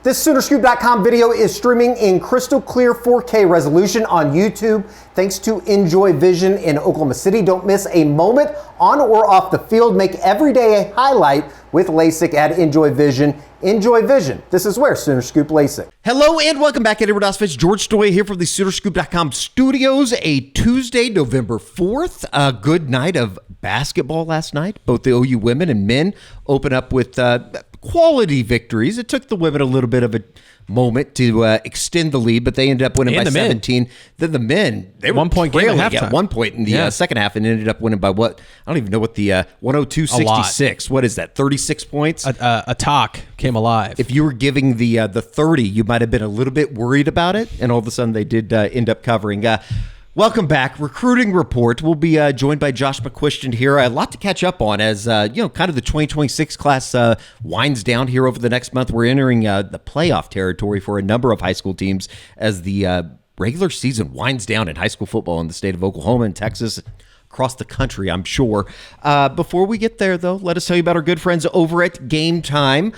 This Soonerscoop.com video is streaming in crystal clear 4K resolution on YouTube thanks to Enjoy Vision in Oklahoma City. Don't miss a moment on or off the field. Make every day a highlight with LASIK at Enjoy Vision. Enjoy Vision. This is where Sooner Scoop LASIK. Hello and welcome back, Edward Osfitz. George Stoya here from the Soonerscoop.com studios. A Tuesday, November 4th. A good night of basketball last night. Both the OU women and men open up with quality victories. It took the women a little bit of a moment to extend the lead, but they ended up winning by 17. Then the men, they were 1 point game at at one point in the second half and ended up winning by what? I don't even know what the 102-66. What is that? 36 points? A talk came alive. If you were giving the 30, you might have been a little bit worried about it, and all of a sudden they did end up covering. Welcome back. Recruiting Report. We'll be joined by Josh McCuistion here. A lot to catch up on as, kind of the 2026 class winds down here over the next month. We're entering the playoff territory for a number of high school teams as the regular season winds down in high school football in the state of Oklahoma and Texas, across the country, I'm sure. Before we get there, though, let us tell you about our good friends over at Game Time.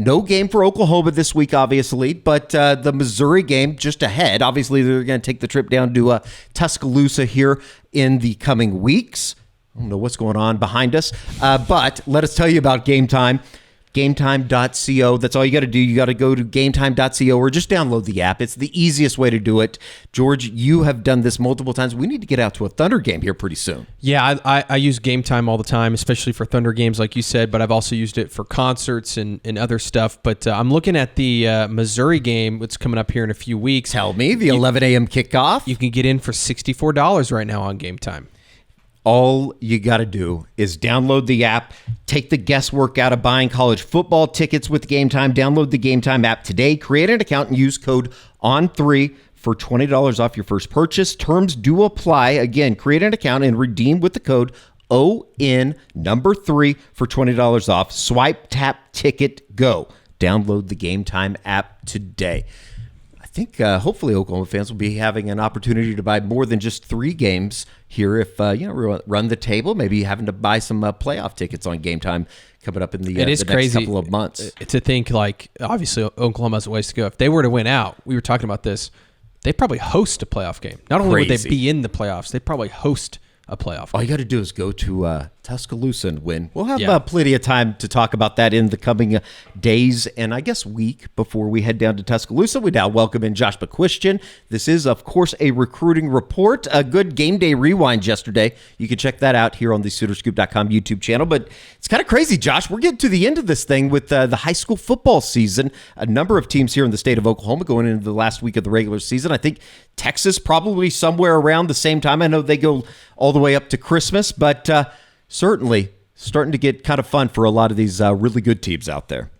No game for Oklahoma this week, obviously, but the Missouri game just ahead. Obviously, they're going to take the trip down to Tuscaloosa here in the coming weeks. I don't know what's going on behind us, but let us tell you about Game Time. GameTime.co. That's all you got to do. You got to go to GameTime.co or just download the app. It's the easiest way to do it. George, you have done this multiple times. We need to get out to a Thunder game here pretty soon. Yeah, I use Game Time all the time, especially for Thunder games, like you said, but I've also used it for concerts and other stuff. But I'm looking at the Missouri game, that's coming up here in a few weeks. Tell me, the 11 a.m. kickoff. You can get in for $64 right now on Game Time. All you got to do is download the app, take the guesswork out of buying college football tickets with Game Time. Download the Game Time app today, create an account, and use code ON3 for $20 off your first purchase. Terms do apply. Again, create an account and redeem with the code ON3 for $20 off. Swipe, tap, ticket, go. Download the Game Time app today. I think hopefully Oklahoma fans will be having an opportunity to buy more than just 3 games here if run the table, maybe having to buy some playoff tickets on Game Time coming up in the next couple of months. To think, like, obviously Oklahoma has a ways to go. If they were to win out, we were talking about this, they'd probably host a playoff game. Not only would they be in the playoffs, they'd probably host a playoff game. All you got to do is go to Tuscaloosa and win. We'll have plenty of time to talk about that in the coming days and I guess week before we head down to Tuscaloosa. We now welcome in Josh McCuistion. This is, of course, a recruiting report. A good game day rewind yesterday. You can check that out here on the Soonerscoop.com YouTube channel. But it's kind of crazy, Josh. We're getting to the end of this thing with the high school football season. A number of teams here in the state of Oklahoma going into the last week of the regular season. I think Texas probably somewhere around the same time. I know they go all the way up to Christmas, but certainly starting to get kind of fun for a lot of these really good teams out there.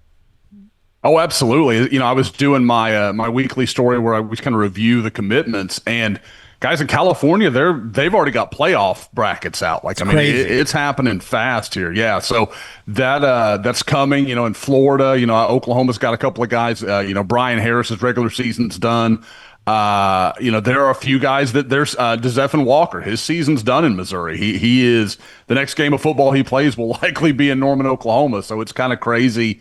Oh, absolutely. I was doing my my weekly story where I was kind of review the commitments, and guys in California, they've already got playoff brackets out. Like, it's happening fast here. Yeah, so that's coming. In Florida, Oklahoma's got a couple of guys. Brian Harris's regular season's done. There are a few guys that there's Dezeurn Walker. His season's done in Missouri. He is, the next game of football he plays will likely be in Norman, Oklahoma. So it's kind of crazy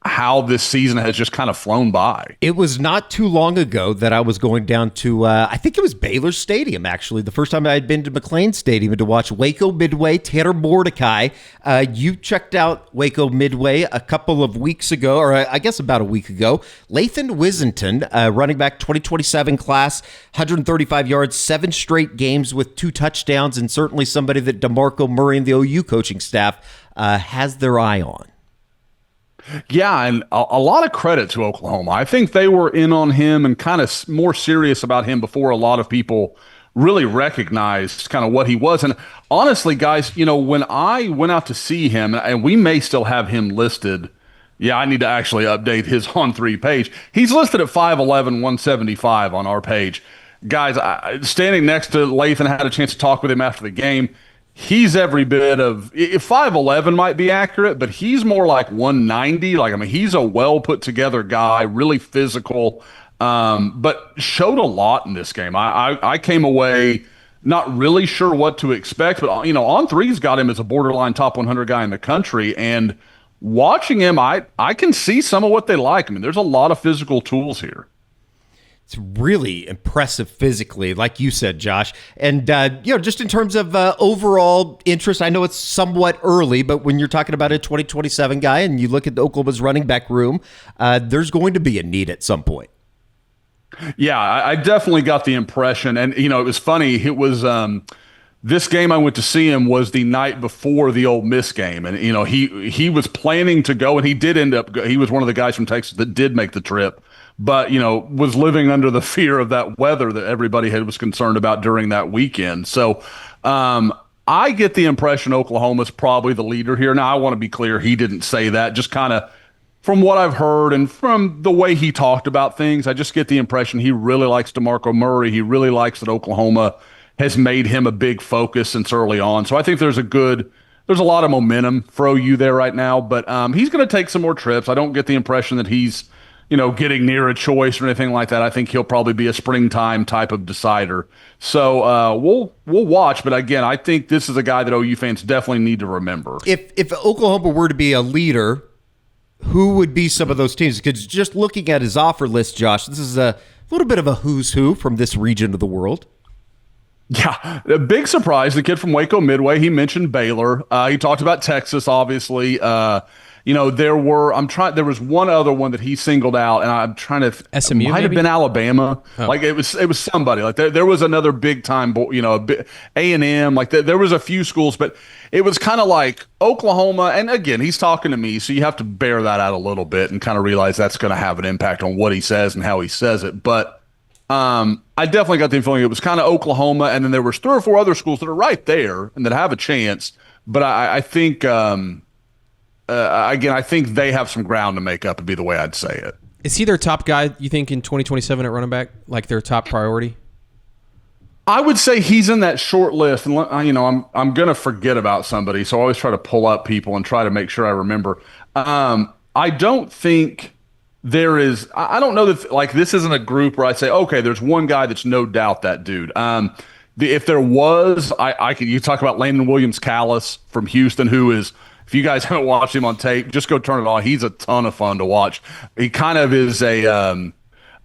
how this season has just kind of flown by. It was not too long ago that I was going down to, I think it was Baylor Stadium, actually, the first time I had been to McLean Stadium to watch Waco Midway, Tanner Mordecai. You checked out Waco Midway a couple of weeks ago, or I guess about a week ago. Lathan Whisenton, running back 2027 class, 135 yards, 7 straight games with 2 touchdowns, and certainly somebody that DeMarco Murray and the OU coaching staff has their eye on. Yeah, and a lot of credit to Oklahoma. I think they were in on him and kind of more serious about him before a lot of people really recognized kind of what he was. And honestly, guys, when I went out to see him, and we may still have him listed. Yeah, I need to actually update his On3 page. He's listed at 5'11", 175 on our page. Guys, standing next to Lathan, had a chance to talk with him after the game. He's every bit of, if 5'11" might be accurate, but he's more like 190. He's a well put together guy, really physical, but showed a lot in this game. I came away not really sure what to expect, but On3's got him as a borderline top 100 guy in the country, and watching him, I can see some of what they like. I mean, there's a lot of physical tools here. It's really impressive physically, like you said, Josh. And, just in terms of overall interest, I know it's somewhat early, but when you're talking about a 2027 guy and you look at the Oklahoma's running back room, there's going to be a need at some point. Yeah, I definitely got the impression. And, it was funny. It was this game I went to see him was the night before the Ole Miss game. And, he was planning to go, and he did end up, he was one of the guys from Texas that did make the trip, but, was living under the fear of that weather that everybody was concerned about during that weekend. So I get the impression Oklahoma's probably the leader here. Now, I want to be clear, he didn't say that. Just kind of from what I've heard and from the way he talked about things, I just get the impression he really likes DeMarco Murray. He really likes that Oklahoma has made him a big focus since early on. So I think there's a lot of momentum for OU there right now, but he's going to take some more trips. I don't get the impression that he's getting near a choice or anything like that. I think he'll probably be a springtime type of decider. So we'll watch. But again, I think this is a guy that OU fans definitely need to remember. If Oklahoma were to be a leader, who would be some of those teams? Because just looking at his offer list, Josh, this is a little bit of a who's who from this region of the world. Yeah, a big surprise. The kid from Waco Midway, he mentioned Baylor. He talked about Texas, obviously. There was one other one that he singled out, and I'm trying to SMU might have been Alabama. Oh. Like it was somebody. Like there was another big time, A&M. Like there was a few schools, but it was kind of like Oklahoma. And again, he's talking to me, so you have to bear that out a little bit and kind of realize that's going to have an impact on what he says and how he says it. But I definitely got the feeling it was kind of Oklahoma, and then there was 3 or 4 other schools that are right there and that have a chance. But I think. Again, I think they have some ground to make up, would be the way I'd say it. Is he their top guy, you think, in 2027 at running back? Like their top priority? I would say he's in that short list. And, I'm going to forget about somebody, so I always try to pull up people and try to make sure I remember. I don't think there is – I don't know that – like this isn't a group where I say, okay, there's one guy that's no doubt that dude. If there was, you talk about Landon Williams-Callis from Houston, who is – if you guys haven't watched him on tape, just go turn it on. He's a ton of fun to watch. He kind of is a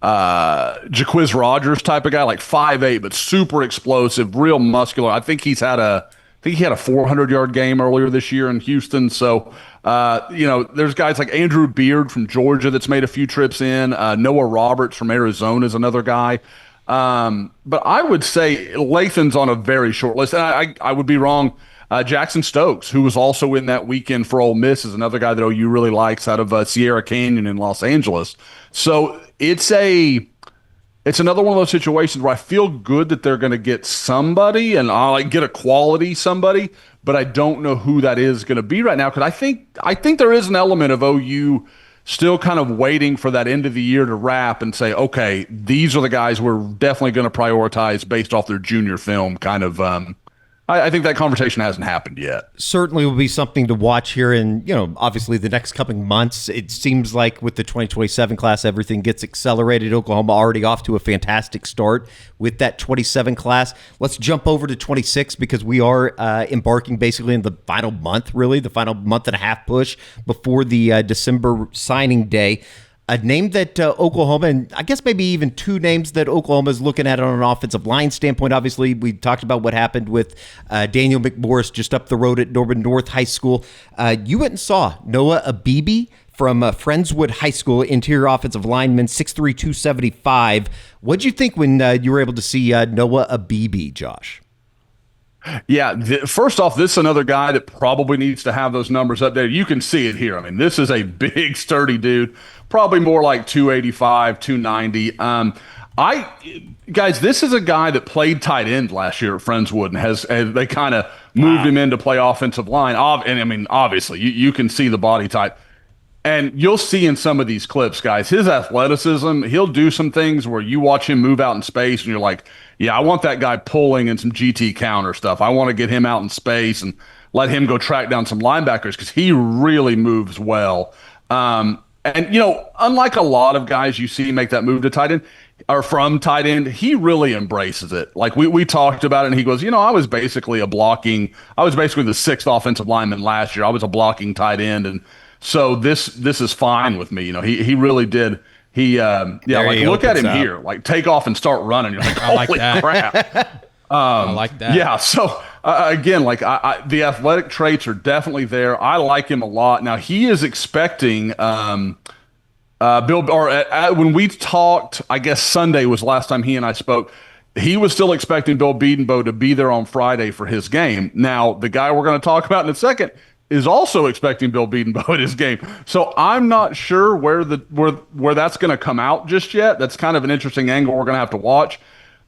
Jaquiz Rogers type of guy, like 5'8", but super explosive, real muscular. I think he had a 400-yard game earlier this year in Houston. So, there's guys like Andrew Beard from Georgia that's made a few trips in. Noah Roberts from Arizona is another guy. But I would say Lathan's on a very short list. And I would be wrong. Jackson Stokes, who was also in that weekend for Ole Miss, is another guy that OU really likes out of Sierra Canyon in Los Angeles. So it's another one of those situations where I feel good that they're going to get somebody, and I'll get a quality somebody, but I don't know who that is going to be right now, because I think there is an element of OU still kind of waiting for that end of the year to wrap and say, okay, these are the guys we're definitely going to prioritize based off their junior film kind of I think that conversation hasn't happened yet. Certainly will be something to watch here in, obviously the next coming months. It seems like with the 2027 class, everything gets accelerated. Oklahoma already off to a fantastic start with that 27 class. Let's jump over to 26 because we are embarking basically in the final month, really, the final month and a half push before the December signing day. A name that Oklahoma, and I guess maybe even 2 names that Oklahoma is looking at on an offensive line standpoint. Obviously, we talked about what happened with Daniel McMorris just up the road at Norman North High School. You went and saw Noah Abebe from Friendswood High School, interior offensive lineman, 6'3", 275. What'd you think when you were able to see Noah Abebe, Josh? Yeah, first off, this is another guy that probably needs to have those numbers updated. You can see it here. I mean, this is a big, sturdy dude, probably more like 285, 290. Guys, this is a guy that played tight end last year at Friendswood and they kind of moved him in to play offensive line. And I mean, obviously, you can see the body type. And you'll see in some of these clips, guys, his athleticism, he'll do some things where you watch him move out in space and you're like, yeah, I want that guy pulling and some GT counter stuff. I want to get him out in space and let him go track down some linebackers because he really moves well. And, unlike a lot of guys you see make that move to tight end or from tight end, he really embraces it. Like we talked about it and he goes, I was basically the 6th offensive lineman last year. I was a blocking tight end. And So this is fine with me. He really did. Look at him here, like take off and start running. You're like, holy crap. I like that. Yeah. So again, like the athletic traits are definitely there. I like him a lot. Now he is expecting Bill, when we talked, I guess Sunday was the last time he and I spoke. He was still expecting Bill Bedenbaugh to be there on Friday for his game. Now the guy we're going to talk about in a second is also expecting Bill Bedenbaugh at his game. So I'm not sure where that's going to come out just yet. That's kind of an interesting angle we're going to have to watch.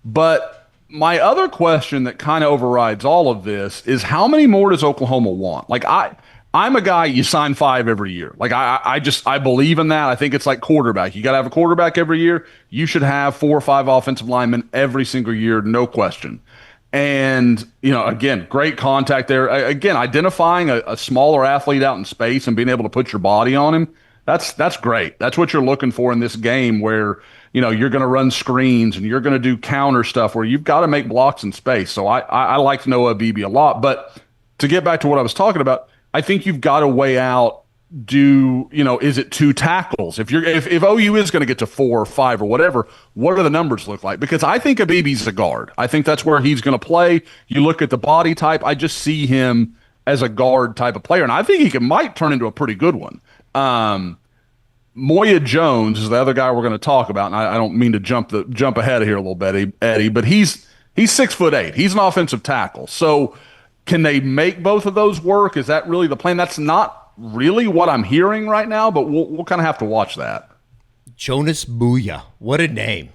But my other question that kind of overrides all of this is how many more does Oklahoma want? Like I'm a guy, you sign 5 every year. Like I believe in that. I think it's like quarterback. You got to have a quarterback every year. You should have 4 or 5 offensive linemen every single year, no question. And, again, great contact there. Again, identifying a smaller athlete out in space and being able to put your body on him, that's great. That's what you're looking for in this game where, you're going to run screens and you're going to do counter stuff where you've got to make blocks in space. So I like Noah Abebe a lot. But to get back to what I was talking about, I think you've got to weigh out, is it 2 tackles? If OU is going to get to 4 or 5 or whatever, what do the numbers look like? Because I think Abebe's a guard. I think that's where he's going to play. You look at the body type, I just see him as a guard type of player, and I think he might turn into a pretty good one. Moya Jones is the other guy we're going to talk about, and I don't mean to jump ahead of here a little bit, Eddie, but he's 6'8". He's an offensive tackle. So can they make both of those work? Is that really the plan? That's not really what I'm hearing right now, but we'll kind of have to watch that. Jonas Muya. What a name.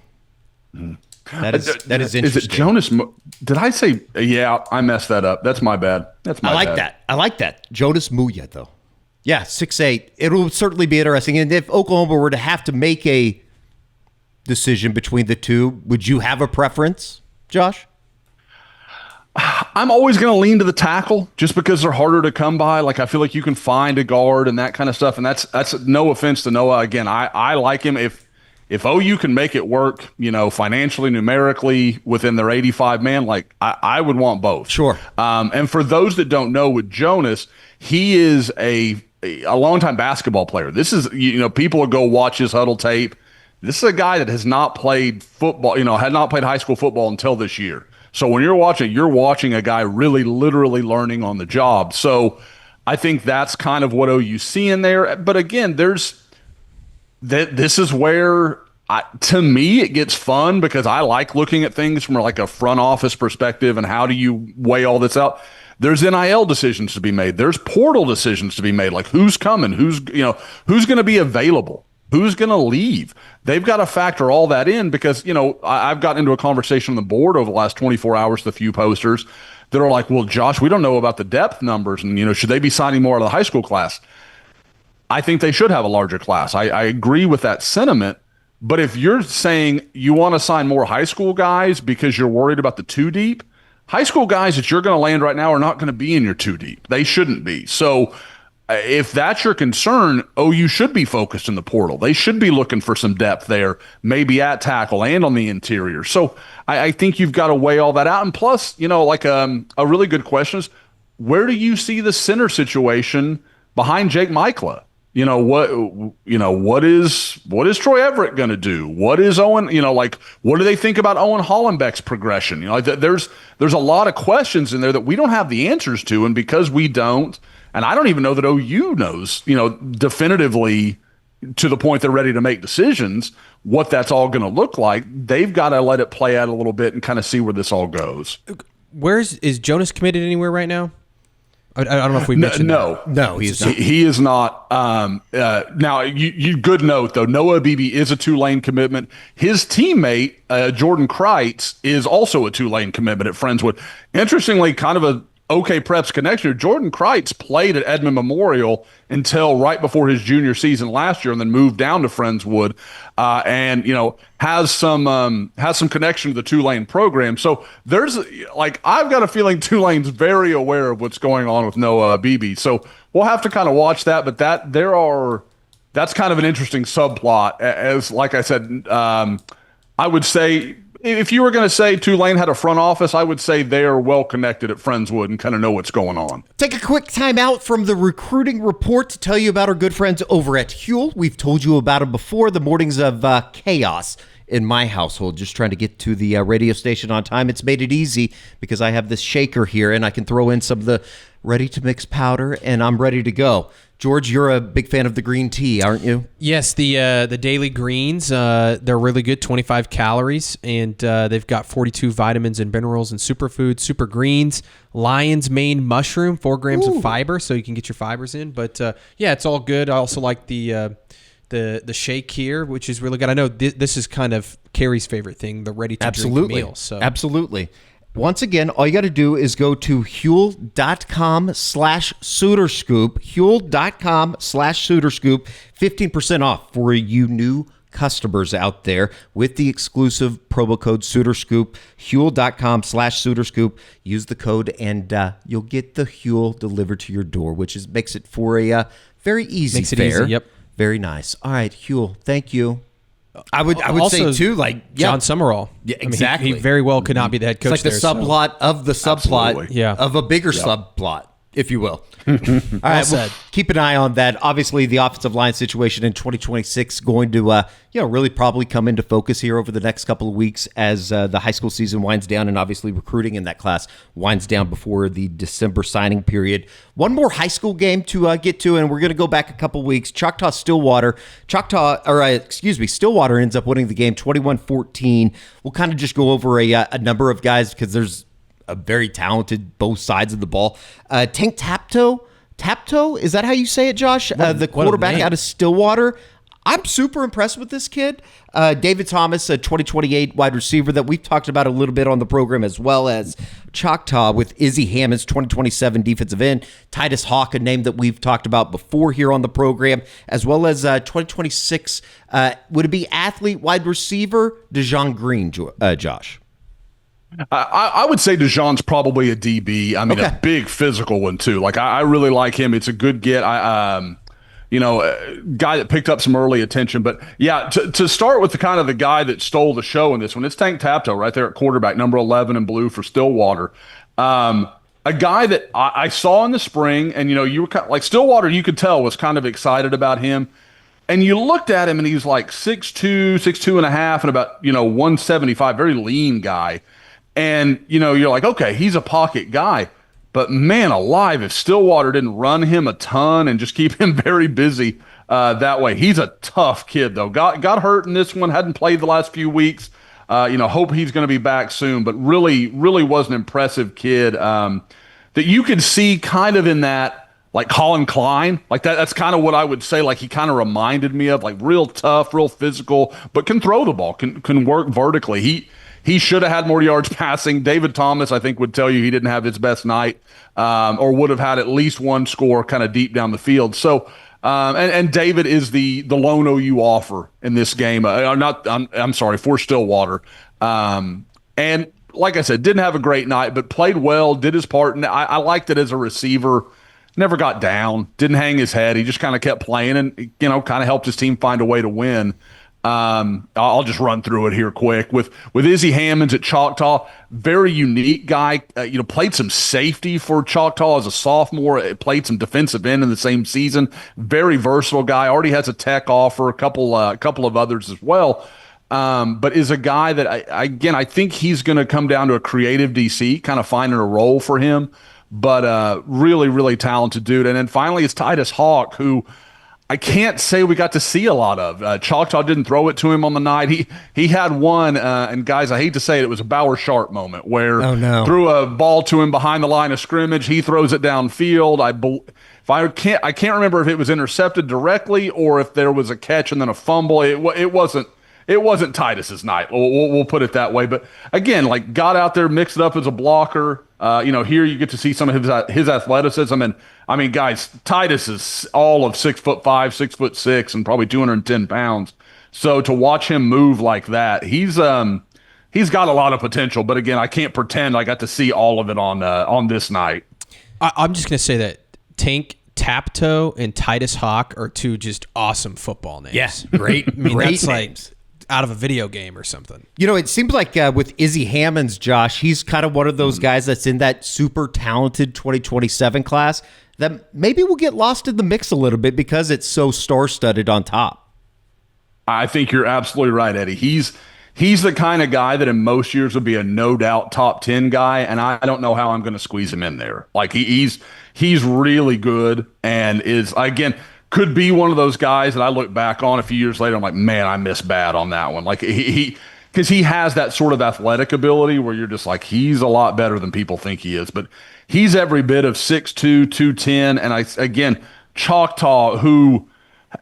That is interesting. Is it Jonas? Did I say? Yeah, I messed that up. That's my bad. I like that. Jonas Muya, though. Yeah, 6'8". It'll certainly be interesting. And if Oklahoma were to have to make a decision between the two, would you have a preference, Josh? I'm always going to lean to the tackle just because they're harder to come by. Like I feel like you can find a guard and that kind of stuff. And that's no offense to Noah. Again, I like him. If OU can make it work, financially, numerically within their 85 man, like I would want both. Sure. And for those that don't know, with Jonas, he is a longtime basketball player. This is, people will go watch his huddle tape. This is a guy that has not played football, had not played high school football until this year. So when you're watching a guy really literally learning on the job. So I think that's kind of what OU see in there. But again, this is where, to me, it gets fun because I like looking at things from like a front office perspective and how do you weigh all this out. There's NIL decisions to be made. There's portal decisions to be made. Like who's coming, who's going to be available, who's going to leave. They've got to factor all that in because, I've gotten into a conversation on the board over the last 24 hours with a few posters that are like, well, Josh, we don't know about the depth numbers and, should they be signing more out of the high school class? I think they should have a larger class. I agree with that sentiment. But if you're saying you want to sign more high school guys because you're worried about the 2 deep, high school guys that you're going to land right now are not going to be in your 2 deep. They shouldn't be. So if that's your concern, OU should be focused in the portal. They should be looking for some depth there, maybe at tackle and on the interior. So I think you've got to weigh all that out. And plus, a really good question is, where do you see the center situation behind Jake Michla? What is Troy Everett going to do? What is Owen, what do they think about Owen Hollenbeck's progression? There's a lot of questions in there that we don't have the answers to. And because we don't, and I don't even know that OU knows, definitively to the point they're ready to make decisions, what that's all going to look like, they've got to let it play out a little bit and kind of see where this all goes. Is Jonas committed anywhere right now? I don't know if we mentioned that. No, he's not. He is not. Now, you good note, though. Noah Abebe is a Tulane commitment. His teammate, Jordan Kreitz, is also a Tulane commitment at Friendswood. Interestingly, kind of a OK Preps connection. Jordan Kreitz played at Edmond Memorial until right before his junior season last year and then moved down to Friendswood and, has some connection to the Tulane program. So there's I've got a feeling Tulane's very aware of what's going on with Noah Abebe. So we'll have to kind of watch that. But that's kind of an interesting subplot. As like I said, I would say if you were going to say Tulane had a front office, I would say they are well connected at Friendswood and kind of know what's going on. Take a quick time out from the recruiting report to tell you about our good friends over at Huel. We've told you about them before. The mornings of chaos in my household, just trying to get to the radio station on time. It's made it easy because I have this shaker here and I can throw in some of the ready-to-mix powder and I'm ready to go. George, you're a big fan of the green tea, aren't you? Yes, the daily greens, they're really good, 25 calories, and they've got 42 vitamins and minerals and superfoods, super greens, lion's mane mushroom, 4 grams of fiber, so you can get your fibers in. But yeah, it's all good. I also like the shake here, which is really good. I know this is kind of Carrie's favorite thing, the ready-to-drink meal. So. Absolutely. Once again, all you got to do is go to Huel.com/SuitorScoop, Huel.com/SuitorScoop, 15% off for you new customers out there with the exclusive promo code SuitorScoop, Huel.com/SuitorScoop. Use the code and you'll get the Huel delivered to your door, which makes it for a very easy Makes it fare. easy, yep. Very nice. All right, Huel, thank you. I would Also, say too, like John Summerall. Yeah, I mean, exactly. he very well could not be the head coach. It's like the subplot of the subplot Absolutely. of a bigger subplot, if you will. All right, said. Keep an eye on that. Obviously, the offensive line situation in 2026 going to really probably come into focus here over the next couple of weeks as the high school season winds down, and obviously recruiting in that class winds down before the December signing period. One more high school game to get to, and we're going to go back a couple weeks. Stillwater ends up winning the game 21-14. We'll kind of just go over a number of guys because there's a very talented both sides of the ball. Tank Tapto, is that how you say it, Josh? The quarterback out of Stillwater. I'm super impressed with this kid. David Thomas, a 2028 wide receiver that we've talked about a little bit on the program, as well as Choctaw with Izzy Hammonds, 2027 defensive end. Titus Hawk, a name that we've talked about before here on the program, as well as 2026, would it be athlete wide receiver, Dezeurn Green, Josh? I would say Dejean's probably a DB. I mean, a big physical one too. Like I really like him. It's a good get. A guy that picked up some early attention. But yeah, to start with the guy that stole the show in this one, it's Tank Tapto right there at quarterback, number 11 in blue for Stillwater. A guy that I saw in the spring, and you were kind of, like Stillwater, you could tell was kind of excited about him. And you looked at him, and he was like 6'2", and a half, and about 175, very lean guy. And, you're like, okay, he's a pocket guy. But, man alive, if Stillwater didn't run him a ton and just keep him very busy that way. He's a tough kid, though. Got hurt in this one, hadn't played the last few weeks. Hope he's going to be back soon. But really, really was an impressive kid that you could see kind of in that, like Colin Klein. Like that's kind of what I would say. Like he kind of reminded me of, like real tough, real physical, but can throw the ball, can work vertically. He should have had more yards passing. David Thomas, I think, would tell you he didn't have his best night, or would have had at least one score kind of deep down the field. So, and David is the lone OU offer in this game. I'm sorry, for Stillwater. And like I said, didn't have a great night, but played well, did his part. And I liked it as a receiver. Never got down, didn't hang his head. He just kind of kept playing and, kind of helped his team find a way to win. I'll just run through it here quick with Izzy Hammonds at Choctaw. Very unique guy. Played some safety for Choctaw as a sophomore. Played some defensive end in the same season. Very versatile guy. Already has a tech offer. A couple of others as well. But is a guy that I think he's going to come down to a creative DC, kind of finding a role for him. But really, really talented dude. And then finally, it's Titus Hawk, who I can't say we got to see a lot of. Choctaw didn't throw it to him on the night. He had one, and guys, I hate to say it was a Bauer Sharp moment where threw a ball to him behind the line of scrimmage. He throws it downfield. I can't remember if it was intercepted directly or if there was a catch and then a fumble. It wasn't Titus's night. We'll put it that way. But again, like got out there, mixed it up as a blocker. Here you get to see some of his athleticism. And I mean, guys, Titus is all of 6'5", 6'6", and probably 210 pounds. So to watch him move like that, he's got a lot of potential. But again, I can't pretend I got to see all of it on this night. I'm just gonna say that Tank Tapto and Titus Hawk are two just awesome football names. Yes, great, I mean, great that's names. out of a video game or something. You know, it seems like with Izzy Hammonds, Josh, he's kind of one of those guys that's in that super talented 2027 class that maybe will get lost in the mix a little bit because it's so star-studded on top. I think you're absolutely right, Eddie. He's the kind of guy that in most years would be a no doubt top 10 guy, and I don't know how I'm going to squeeze him in there. Like he's really good and is, again, could be one of those guys that I look back on a few years later. I'm like, man, I missed bad on that one. Like because he has that sort of athletic ability where you're just like, he's a lot better than people think he is. But he's every bit of 6'2", 210. And again, Choctaw, who,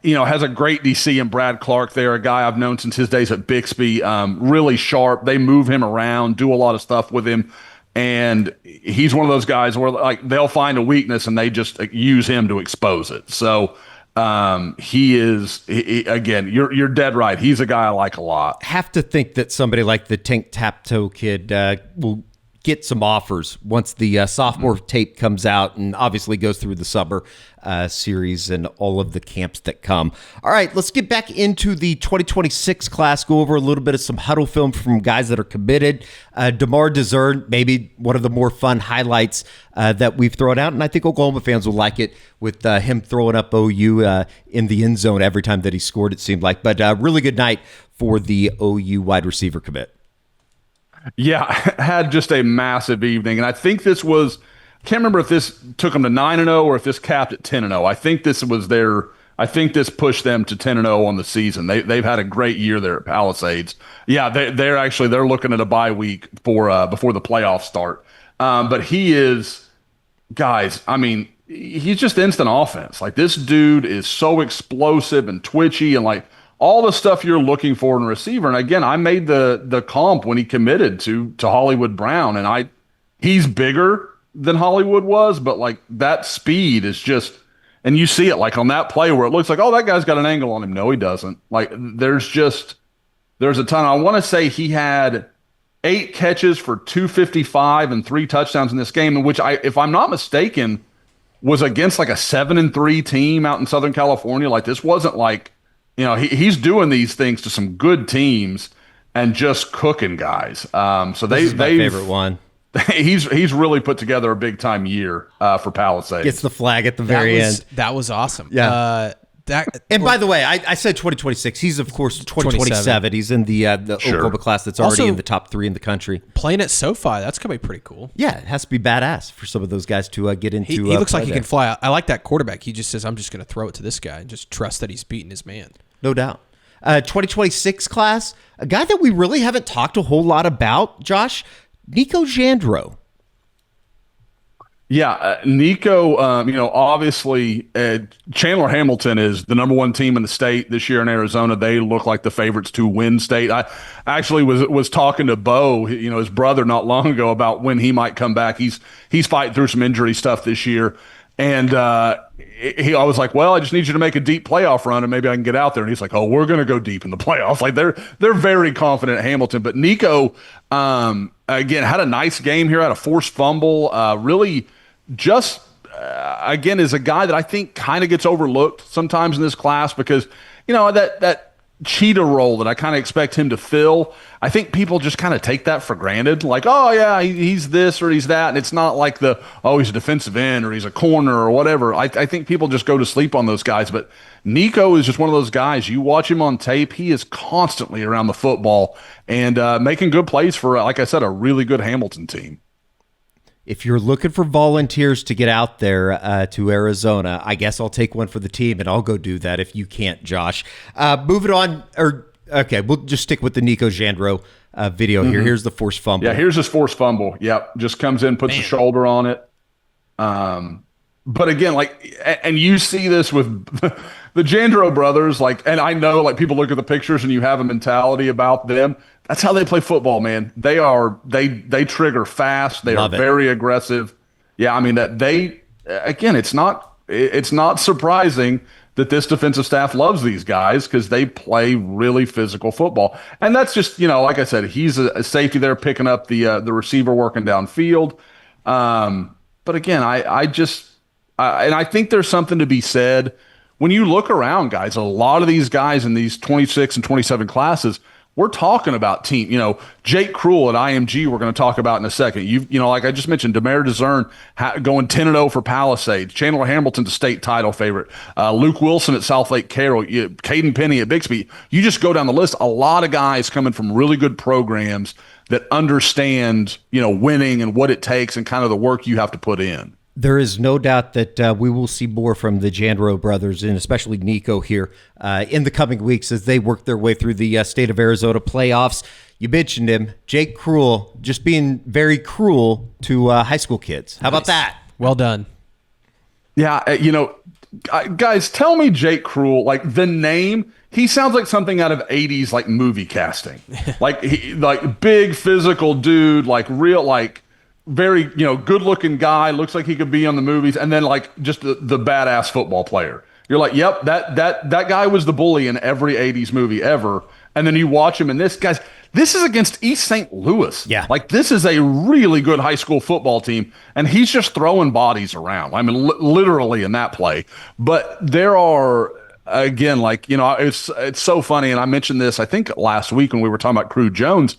has a great DC and Brad Clark there, a guy I've known since his days at Bixby, really sharp. They move him around, do a lot of stuff with him. And he's one of those guys where like they'll find a weakness and they just use him to expose it. So again, you're dead right. He's a guy I like a lot. Have to think that somebody like the Tink Tap Toe kid will get some offers once the sophomore tape comes out and obviously goes through the summer series and all of the camps that come. All right, let's get back into the 2026 class, go over a little bit of some huddle film from guys that are committed. Demare Dezeurn, maybe one of the more fun highlights that we've thrown out, and I think Oklahoma fans will like it with him throwing up OU in the end zone every time that he scored, it seemed like. But really good night for the OU wide receiver commit. Yeah, had just a massive evening. And I think this was, I can't remember if this took them to 9-0 or if this capped at 10-0. I think this this pushed them to 10-0 on the season. They've had a great year there at Palisades. Yeah, they're looking at a bye week for before the playoffs start. But he is, guys, I mean, he's just instant offense. Like this dude is so explosive and twitchy and like all the stuff you're looking for in a receiver. And again, I made the comp when he committed to Hollywood Brown, and he's bigger than Hollywood was, but like that speed is just, and you see it like on that play where it looks like, oh, that guy's got an angle on him. No, he doesn't. Like there's a ton. I want to say he had 8 catches for 255 and 3 touchdowns in this game, in which if I'm not mistaken, was against like a 7-3 team out in Southern California. Like this wasn't like, he's doing these things to some good teams and just cooking guys. So this is my favorite one. He's really put together a big time year for Palisades. Gets the flag at the very end. That was awesome. Yeah. By the way, I said 2026. He's of course 2027. He's in the Oklahoma class that's already in the top 3 in the country. Playing at SoFi, that's gonna be pretty cool. Yeah, it has to be badass for some of those guys to get into. He looks like he can fly. I like that quarterback. He just says, "I'm just gonna throw it to this guy and just trust that he's beating his man." No doubt. 2026 class, a guy that we really haven't talked a whole lot about, Josh, Niko Jandreau. Yeah, Niko, obviously Chandler Hamilton is the number 1 team in the state this year in Arizona. They look like the favorites to win state. I actually was talking to Bo, his brother, not long ago about when he might come back. He's fighting through some injury stuff this year. And I was like, well, I just need you to make a deep playoff run and maybe I can get out there. And he's like, oh, we're going to go deep in the playoffs. Like they're very confident at Hamilton. But Niko, again, had a nice game here, had a forced fumble, really just, again, is a guy that I think kind of gets overlooked sometimes in this class because, that cheetah role that I kind of expect him to fill, I think people just kind of take that for granted. Like, oh, yeah, he's this or he's that. And it's not like he's a defensive end or he's a corner or whatever. I think people just go to sleep on those guys. But Niko is just one of those guys. You watch him on tape, he is constantly around the football and making good plays for, like I said, a really good Hamilton team. If you're looking for volunteers to get out there to Arizona, I guess I'll take one for the team, and I'll go do that if you can't, Josh. Moving on, we'll just stick with the Niko Jandreau video here. Here's the forced fumble. Yeah, here's his forced fumble. Yep, just comes in, puts a shoulder on it. But again, and you see this with the Jandreau brothers, and I know, people look at the pictures and you have a mentality about them. That's how they play football, man. They trigger fast. They are very aggressive. Yeah, I mean it's not surprising that this defensive staff loves these guys because they play really physical football. And that's just, like I said, he's a safety there picking up the receiver working downfield. But again, I think there's something to be said when you look around, guys. A lot of these guys in these 26 and 27 classes, we're talking about team, Jake Kreul at IMG, we're going to talk about in a second. Like I just mentioned, Demare Dezeurn going 10-0 for Palisades. Chandler Hamilton's a state title favorite. Luke Wilson at South Lake Carroll. Caden Penny at Bixby. You just go down the list. A lot of guys coming from really good programs that understand, winning and what it takes and kind of the work you have to put in. There is no doubt that we will see more from the Jandreau brothers, and especially Niko here in the coming weeks as they work their way through the state of Arizona playoffs. You mentioned him, Jake Kreul, just being very cruel to high school kids. How about that? Well done. Yeah, guys, tell me Jake Kreul, like the name, he sounds like something out of 80s like movie casting. like big physical dude, like real, like very, good looking guy, looks like he could be on the movies, and then like just the badass football player. You're like, yep, that guy was the bully in every 80s movie ever. And then you watch him, and this is against East St. Louis. Yeah. Like, this is a really good high school football team, and he's just throwing bodies around. I mean, literally in that play. But there are, again, it's so funny, and I mentioned this, I think, last week when we were talking about Crew Jones.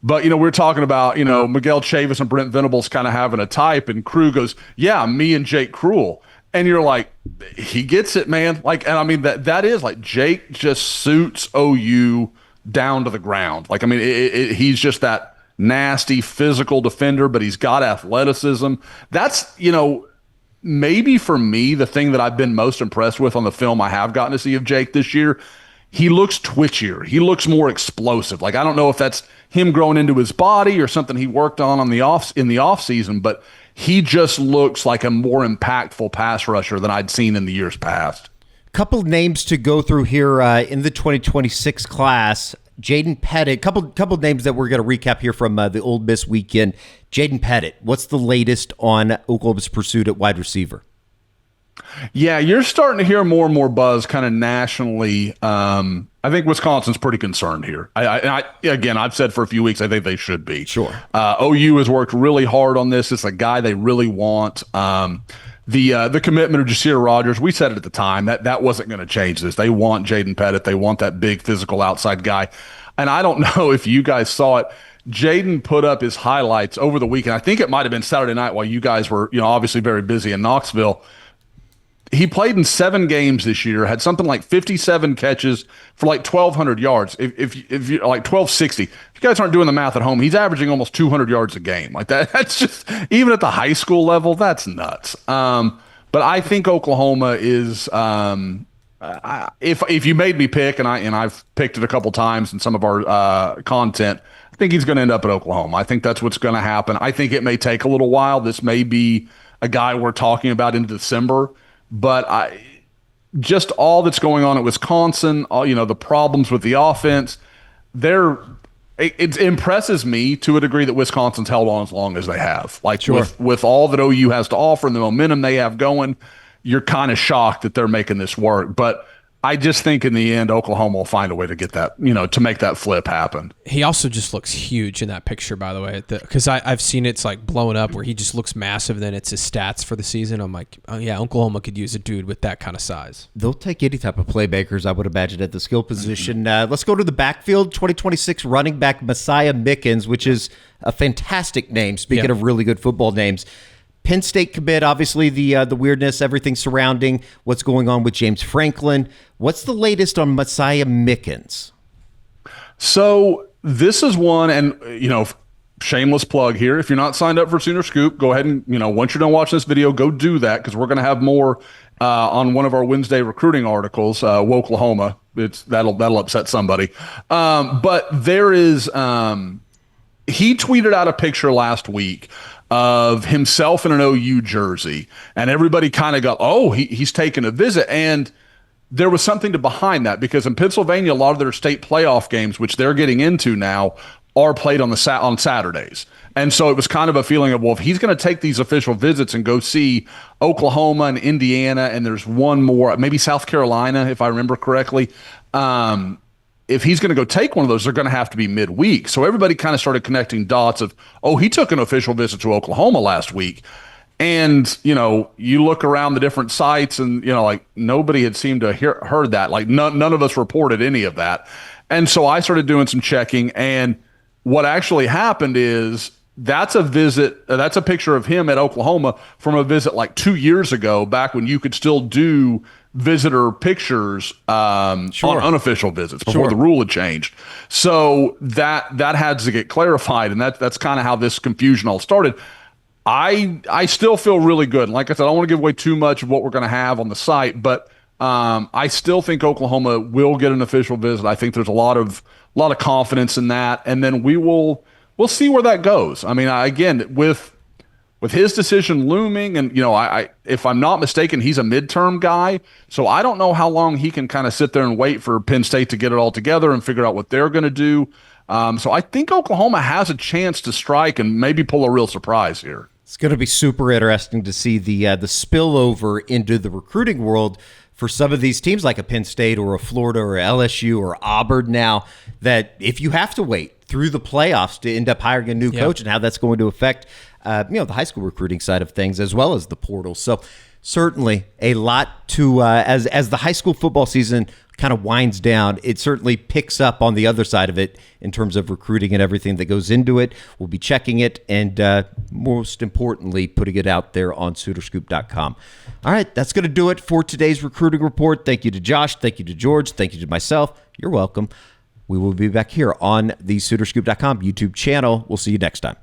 But, we were talking about, Miguel Chavis and Brent Venables kind of having a type, and Crew goes, yeah, me and Jake Kreul. And you're like, he gets it, man. Like, and I mean, that is like Jake just suits OU down to the ground. Like, I mean, he's just that nasty physical defender, but he's got athleticism. That's, maybe for me, the thing that I've been most impressed with on the film I have gotten to see of Jake this year. He looks twitchier. He looks more explosive. Like, I don't know if that's him growing into his body or something he worked on in the off season, but he just looks like a more impactful pass rusher than I'd seen in the years past. Couple names to go through here in the 2026 class. Jaden Pettit, couple names that we're going to recap here from the Ole Miss weekend. Jaden Pettit, what's the latest on Oklahoma's pursuit at wide receiver? Yeah, you're starting to hear more and more buzz kind of nationally. I think Wisconsin's pretty concerned here. Again, I've said for a few weeks, I think they should be. Sure. OU has worked really hard on this. It's a guy they really want. The commitment of Jasir Rogers, we said it at the time, that wasn't going to change this. They want Jaden Pettit. They want that big physical outside guy. And I don't know if you guys saw it. Jaden put up his highlights over the weekend. I think it might have been Saturday night while you guys were, obviously very busy in Knoxville. He played in 7 games this year, had something like 57 catches for like 1,200 yards. If you like 1,260, if you guys aren't doing the math at home, he's averaging almost 200 yards a game. Like that's just, even at the high school level, that's nuts. But I think Oklahoma is, if you made me pick, and I've picked it a couple times in some of our content, I think he's going to end up at Oklahoma. I think that's what's going to happen. I think it may take a little while. This may be a guy we're talking about in December. But just all that's going on at Wisconsin, the problems with the offense, it impresses me to a degree that Wisconsin's held on as long as they have. Like, sure. with all that OU has to offer and the momentum they have going, you're kind of shocked that they're making this work. But I just think in the end, Oklahoma will find a way to get that, to make that flip happen. He also just looks huge in that picture, by the way, because I've seen it's like blowing up where he just looks massive. And then it's his stats for the season. I'm like, oh yeah, Oklahoma could use a dude with that kind of size. They'll take any type of playmakers, I would imagine, at the skill position. Let's go to the backfield. 2026 running back Messiah Mickens, which is a fantastic name. Speaking of really good football names. Penn State commit, obviously the weirdness, everything surrounding what's going on with James Franklin. What's the latest on Messiah Mickens? So this is one, and shameless plug here. If you're not signed up for Sooner Scoop, go ahead and once you're done watching this video, go do that, because we're going to have more on one of our Wednesday recruiting articles. Oklahoma, that'll upset somebody, but there is. He tweeted out a picture last week of himself in an OU jersey, and everybody kind of got, oh, he's taking a visit. And there was something behind that, because in Pennsylvania, a lot of their state playoff games, which they're getting into now, are played on Saturdays. And so it was kind of a feeling of, well, if he's going to take these official visits and go see Oklahoma and Indiana, and there's one more, maybe South Carolina, if I remember correctly, if he's going to go take one of those, they're going to have to be midweek. So everybody kind of started connecting dots of, oh, he took an official visit to Oklahoma last week. And, you look around the different sites and, like nobody had seemed to heard that. Like none of us reported any of that. And so I started doing some checking, and what actually happened is that's a picture of him at Oklahoma from a visit like 2 years ago, back when you could still do visitor pictures on unofficial visits before the rule had changed. So that had to get clarified, and that's kind of how this confusion all started. I still feel really good. And like I said, I don't want to give away too much of what we're going to have on the site, but I still think Oklahoma will get an official visit. I think there's a lot of confidence in that, and then we'll see where that goes. I mean, again, with his decision looming, and I if I'm not mistaken, he's a midterm guy, so I don't know how long he can kind of sit there and wait for Penn State to get it all together and figure out what they're going to do. So I think Oklahoma has a chance to strike and maybe pull a real surprise here. It's going to be super interesting to see the spillover into the recruiting world for some of these teams like a Penn State or a Florida or LSU or Auburn now, that if you have to wait through the playoffs to end up hiring a new coach, and how that's going to affect the high school recruiting side of things as well as the portal. So certainly a lot to as the high school football season kind of winds down, it certainly picks up on the other side of it in terms of recruiting and everything that goes into it. We'll be checking it and most importantly, putting it out there on SoonerScoop.com. All right, that's going to do it for today's recruiting report. Thank you to Josh. Thank you to George. Thank you to myself. You're welcome. We will be back here on the SoonerScoop.com YouTube channel. We'll see you next time.